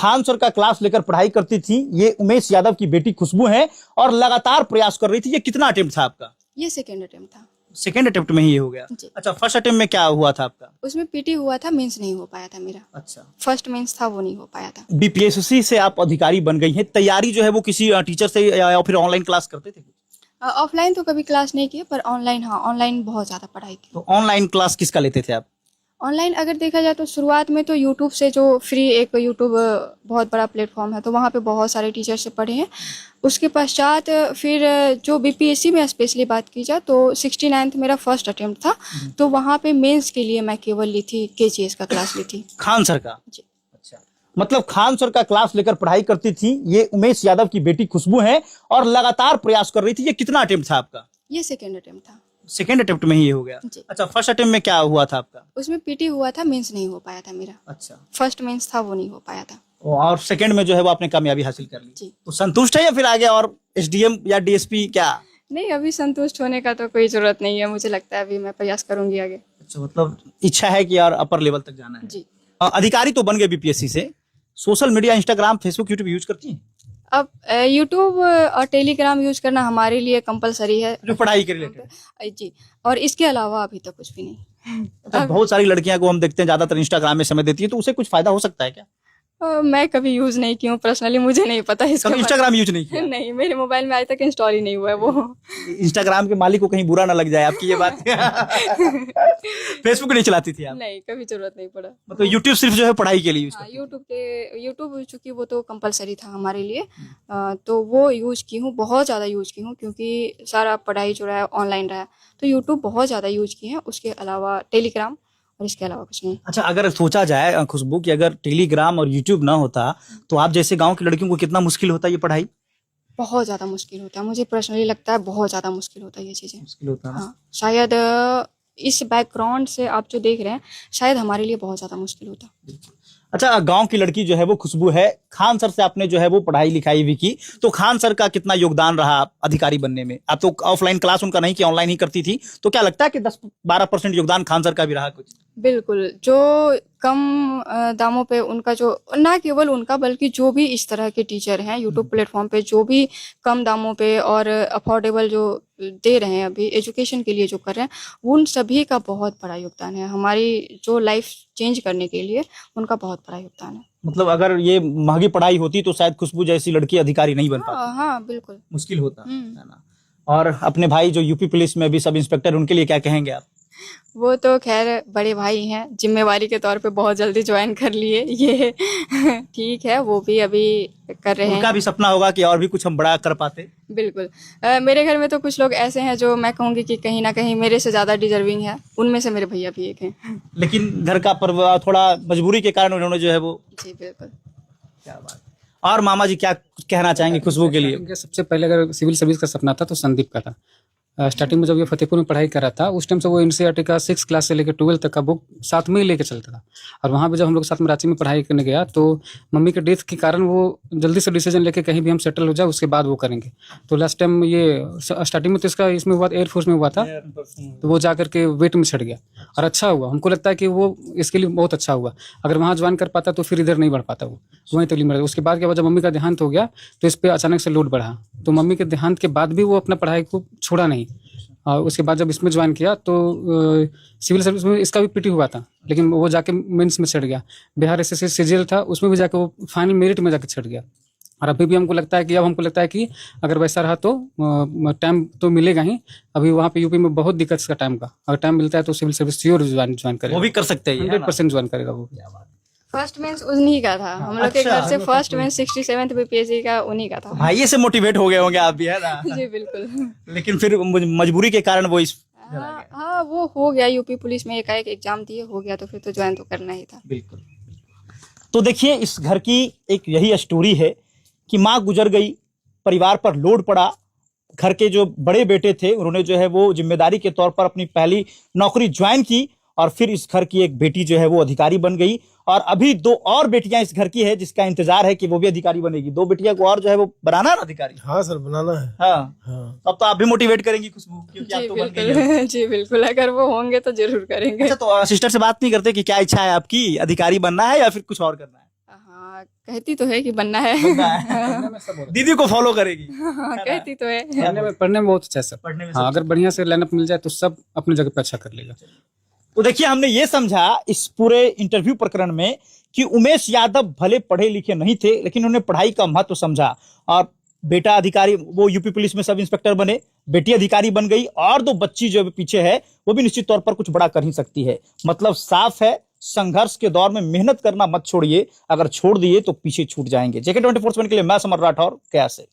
Khan sir का class लेकर पढ़ाई करती थी। ये उमेश यादव की बेटी खुशबू है और लगातार प्रयास कर रही थी। ये कितना अटेम्प्ट था आपका? ये सेकेंड अटेम्प्ट था। सेकेंड अटेम्प्ट में ही ये हो गया? जी। अच्छा, फर्स्ट अटेम्प्ट में क्या हुआ था आपका? उसमें पीटी हुआ था, मेंस नहीं हो पाया था मेरा। अच्छा, फर्स्ट मेंस था, वो नहीं हो पाया था। बीपीएससी से आप अधिकारी बन गई हैं। तैयारी जो है वो किसी टीचर से या फिर ऑनलाइन क्लास करते थे? ऑफलाइन तो कभी क्लास नहीं किए, पर ऑनलाइन हाँ, ऑनलाइन बहुत ज़्यादा पढ़ाई की। तो ऑनलाइन क्लास किसका लेते थे आप? ऑनलाइन अगर देखा जाए तो शुरुआत में तो यूट्यूब से, जो फ्री एक यूट्यूब बहुत बड़ा प्लेटफॉर्म है, तो वहाँ पे बहुत सारे टीचर से पढ़े हैं। उसके पश्चात फिर जो बीपीएससी में स्पेशली बात की जाए तो 69th मेरा फर्स्ट अटेम्प्ट था, तो वहाँ पे मेंस के लिए मैं केवल ली थी केजीएस का क्लास ली थी। खान सर का? जी। अच्छा, मतलब खान सर का क्लास लेकर पढ़ाई करती थी। ये उमेश यादव की बेटी खुशबू है और लगातार प्रयास कर रही थी। ये कितना अटेम्प्ट था आपका? ये सेकेंड अटेम्प्ट था। सेकेंड अटेम्प्ट में ही ये हो गया? जी। अच्छा, फर्स्ट अटेम्प्ट में क्या हुआ था आपका? उसमें पीटी हुआ था, मेंस नहीं हो पाया था मेरा। अच्छा, फर्स्ट मेंस था, वो नहीं हो पाया था। और सेकंड में जो है वो आपने कामयाबी हासिल कर ली। जी। तो संतुष्ट है या फिर आगे और एसडीएम या डीएसपी क्या? नहीं, अभी संतुष्ट होने का तो कोई जरूरत नहीं है। मुझे लगता है अभी मैं प्रयास करूंगी आगे। अच्छा, मतलब इच्छा है कि यार अपर लेवल तक जाना है। जी। अधिकारी तो बन गए बीपीएससी से। Social media, Instagram, Facebook, YouTube use करती हैं? अब यूट्यूब और टेलीग्राम यूज करना हमारे लिए कंपलसरी है। जो पढ़ाई के रिलेटेड? जी। और इसके अलावा अभी तो कुछ भी नहीं। तो बहुत सारी लड़कियां को हम देखते हैं ज्यादातर इंस्टाग्राम में समय देती है, तो उसे कुछ फायदा हो सकता है क्या? मैं कभी यूज नहीं की हूँ पर्सनली, मुझे नहीं पता इसका। कभी इंस्टाग्राम यूज नहीं किया? नहीं, मेरे मोबाइल में आज तक इंस्टॉल ही नहीं हुआ है वो। इंस्टाग्राम के मालिक को कहीं बुरा ना लग जाए आपकी ये बात। फेसबुक नहीं चलाती थी आप? नहीं, कभी जरूरत नहीं पड़ा। मतलब यूट्यूब सिर्फ जो है पढ़ाई के लिए यूज हाँ, करती हैं? यूट्यूब चूंकि वो तो कंपलसरी था हमारे लिए, तो वो यूज की हूँ, बहुत ज़्यादा यूज की हूँ, क्योंकि सारा पढ़ाई जो रहा है ऑनलाइन रहा है, तो यूट्यूब बहुत ज़्यादा यूज की है। उसके अलावा टेलीग्राम, और इसके अलावा कुछ नहीं। अच्छा, अगर सोचा जाए खुशबू कि अगर टेलीग्राम और यूट्यूब ना होता तो आप जैसे गांव की लड़कियों को कितना मुश्किल होता ये पढ़ाई? बहुत ज़्यादा मुश्किल होता है, मुझे पर्सनली लगता है बहुत ज़्यादा मुश्किल होता है ये चीज़ें। मुश्किल होता है? हाँ, शायद इस बैकग्राउंड से आप जो देख रहे हैं, शायद हमारे लिए बहुत ज़्यादा मुश्किल होता। अच्छा, गांव की लड़की जो है वो खुशबू है। खान सर से आपने जो है वो पढ़ाई लिखाई भी की, तो खान सर का कितना योगदान रहा अधिकारी बनने में? आप तो ऑफलाइन क्लास उनका नहीं कि ऑनलाइन ही करती थी, तो क्या लगता है कि 10-12% योगदान खान सर का भी रहा कुछ? बिल्कुल, जो कम दामों पे उनका, जो ना केवल उनका बल्कि जो भी इस तरह के टीचर हैं यूट्यूब प्लेटफॉर्म पे, जो भी कम दामों पे और अफोर्डेबल जो दे रहे हैं अभी एजुकेशन के लिए जो कर रहे हैं, उन सभी का बहुत बड़ा योगदान है। हमारी जो लाइफ चेंज करने के लिए उनका बहुत बड़ा योगदान है। मतलब अगर ये महंगी पढ़ाई होती तो शायद खुशबू जैसी लड़की अधिकारी नहीं बन पाती। हाँ, बिल्कुल मुश्किल होता है ना। और अपने भाई जो यूपी पुलिस में भी सब इंस्पेक्टर, उनके लिए क्या कहेंगे आप? वो तो खैर बड़े भाई हैं, जिम्मेवारी के तौर पे बहुत जल्दी ज्वाइन कर लिए ये। ठीक है, वो भी अभी कर रहे हैं। उनका भी सपना होगा कि और भी कुछ हम बड़ा कर पाते। बिल्कुल। मेरे घर में तो कुछ लोग ऐसे हैं जो मैं कहूँगी कि कहीं ना कहीं मेरे से ज़्यादा डिजर्विंग है, उनमें से मेरे भैया भी एक हैं। लेकिन घर का थोड़ा मजबूरी के कारण उन्होंने जो है वो। जी बिल्कुल। क्या बात। और मामा जी क्या कहना चाहेंगे खुशबू के लिए? सबसे पहले अगर सिविल सर्विस का सपना था तो संदीप का था। स्टार्टिंग में जब ये फतेहपुर में पढ़ाई कर रहा था, उस टाइम से वो एनसीईआरटी का 6 क्लास से लेकर 12 तक का बुक साथ में ही लेके चलता था। और वहाँ पे जब हम लोग साथ में रांची में पढ़ाई करने गया तो मम्मी के डेथ के कारण वो जल्दी से डिसीजन लेके कहीं भी हम सेटल हो जाए उसके बाद वो करेंगे। तो लास्ट टाइम ये स्टार्टिंग में तो इसका इसमें हुआ, एयरफोर्स में हुआ था, तो वो जा करके वेट में चढ़ गया और अच्छा हुआ। हमको लगता है कि वो इसके लिए बहुत अच्छा हुआ। अगर वहाँ ज्वाइन कर पाता तो फिर इधर नहीं बढ़ पाता, वो वहीं तकलीफ में। उसके बाद जब मम्मी का देहांत हो गया तो इस पर अचानक से लोड बढ़ा, तो मम्मी के देहांत के बाद भी वो अपना पढ़ाई को छोड़ा नहीं। और उसके बाद जब इसमें ज्वाइन किया तो सिविल सर्विस में इसका भी पीटी हुआ था, लेकिन वो जाके मेंस में चढ़ गया। बिहार एसएससी सीजीएल था, उसमें भी जाके वो फाइनल मेरिट में जाके चढ़ गया। और अभी भी हमको लगता है कि अगर वैसा रहा तो टाइम तो मिलेगा ही। अभी वहाँ पे यूपी में बहुत दिक्कत इसका टाइम का, अगर टाइम मिलता है तो सिविल सर्विस श्योर ज्वाइन करेगा। वो भी कर सकते हैं, 100% ज्वाइन करेगा वो। फर्स्ट मेंस उन्हीं का था। हम लोग के घर से फर्स्ट मेंस 67th बीपीएससी का उन्हीं का था। भाई से मोटिवेट हो गए होंगे आप भी, है ना? जी बिल्कुल। लेकिन फिर मजबूरी के कारण वो इस। हाँ, वो हो गया, यूपी पुलिस में एकाएक एग्जाम दिए, हो गया, तो फिर तो ज्वाइन तो करना ही था। बिल्कुल। तो देखिए, इस घर की एक यही स्टोरी है कि माँ गुजर गई, परिवार पर लोड पड़ा। घर के जो बड़े बेटे थे उन्होंने जो है वो जिम्मेदारी के तौर पर अपनी पहली नौकरी ज्वाइन की, और फिर इस घर की एक बेटी जो है वो अधिकारी बन गई। और अभी 2 और बेटियां इस घर की है जिसका इंतजार है कि वो भी अधिकारी बनेगी। 2 बेटियां को और जो है वो बनाना है अधिकारी। हाँ सर, बनाना है। हाँ। अब तो आप भी मोटिवेट करेंगी खुशबू, क्योंकि आप तो बन गई हैं। जी बिल्कुल, अगर वो होंगे तो जरूर करेंगे। अच्छा, तो सिस्टर से बात नहीं करते कि क्या इच्छा है आपकी, अधिकारी बनना है या फिर कुछ और करना है? हाँ, हाँ, कहती तो है कि बनना है। बनना है। पढ़ने में सब होता दीदी को फॉलो करेगी। हाँ, कहती तो है। है। पढ़ने में बहुत अच्छा है सब। पढ़ने में हाँ, सब अगर बढ़िया से लाइनअप मिल जाए तो सब अपनी जगह पे अच्छा कर लेगा। तो देखिए, हमने ये समझा इस पूरे इंटरव्यू प्रकरण में कि उमेश यादव भले पढ़े लिखे नहीं थे, लेकिन उन्होंने पढ़ाई का महत्व समझा और बेटा अधिकारी, वो यूपी पुलिस में सब इंस्पेक्टर बने, बेटी अधिकारी बन गई और 2 बच्ची जो पीछे है वो भी निश्चित तौर पर कुछ बड़ा कर ही सकती है। मतलब साफ है, संघर्ष के दौर में मेहनत करना मत छोड़िए, अगर छोड़ दिए तो पीछे छूट जाएंगे। JK 24/7 के लिए मैं समर राठौर, गया से।